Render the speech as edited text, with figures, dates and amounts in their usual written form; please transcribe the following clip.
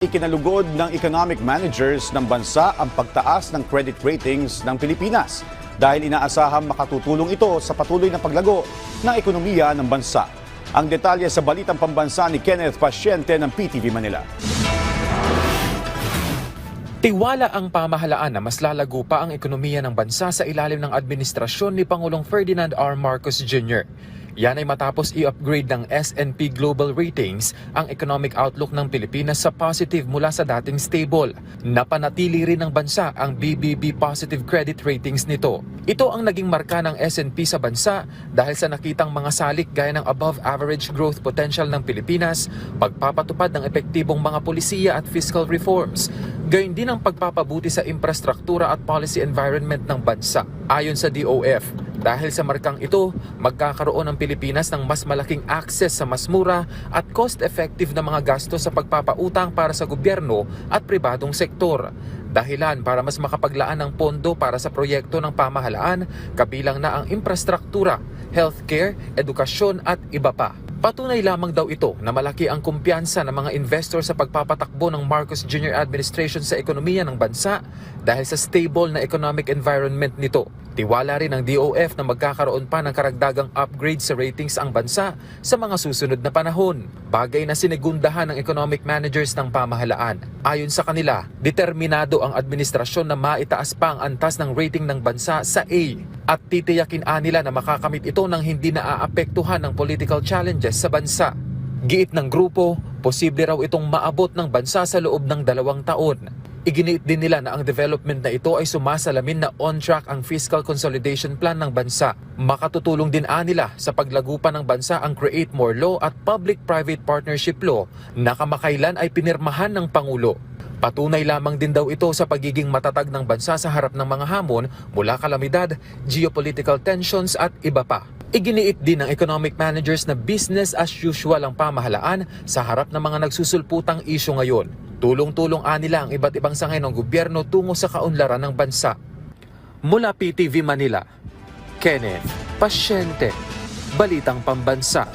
Ikinalugod ng economic managers ng bansa ang pagtaas ng credit ratings ng Pilipinas dahil inaasahang makatutulong ito sa patuloy na paglago ng ekonomiya ng bansa. Ang detalye sa Balitang Pambansa ni Kenneth Pasyente ng PTV Manila. Tiwala ang pamahalaan na mas lalago pa ang ekonomiya ng bansa sa ilalim ng administrasyon ni Pangulong Ferdinand R. Marcos Jr. Yan ay matapos i-upgrade ng S&P Global Ratings ang economic outlook ng Pilipinas sa positive mula sa dating stable. Napanatili rin ng bansa ang BBB positive credit ratings nito. Ito ang naging marka ng S&P sa bansa dahil sa nakitang mga salik gaya ng above average growth potential ng Pilipinas, pagpapatupad ng epektibong mga polisiya at fiscal reforms, gayon din ang pagpapabuti sa infrastruktura at policy environment ng bansa. Ayon sa DOF, dahil sa markang ito, magkakaroon ang Pilipinas ng mas malaking access sa mas mura at cost-effective na mga gasto sa pagpapautang para sa gobyerno at pribadong sektor. Dahilan para mas makapaglaan ng pondo para sa proyekto ng pamahalaan, kabilang na ang infrastruktura, healthcare, edukasyon at iba pa. Patunay lamang daw ito na malaki ang kumpiyansa ng mga investor sa pagpapatakbo ng Marcos Jr. administration sa ekonomiya ng bansa dahil sa stable na economic environment nito. Tiwala rin ng DOF na magkakaroon pa ng karagdagang upgrade sa ratings ang bansa sa mga susunod na panahon, bagay na sinigundahan ng economic managers ng pamahalaan. Ayon sa kanila, determinado ang administrasyon na maitaas pa ang antas ng rating ng bansa sa A at titiyakin nila na makakamit ito nang hindi naaapektuhan ng political challenges sa bansa. Giit ng grupo, posible raw itong maabot ng bansa sa loob ng 2 taon. Iginiit din nila na ang development na ito ay sumasalamin na on-track ang fiscal consolidation plan ng bansa. Makatutulong din nila sa paglago pa ng bansa ang Create More Law at Public-Private Partnership Law na kamakailan ay pinirmahan ng Pangulo. Patunay lamang din daw ito sa pagiging matatag ng bansa sa harap ng mga hamon mula kalamidad, geopolitical tensions at iba pa. Iginiit din ng economic managers na business as usual ang pamahalaan sa harap ng mga nagsusulputang isyu ngayon. Tulong-tulong nila ang iba't ibang sangay ng gobyerno tungo sa kaunlaran ng bansa. Mula PTV Manila, Kenneth Pasyente, Balitang Pambansa.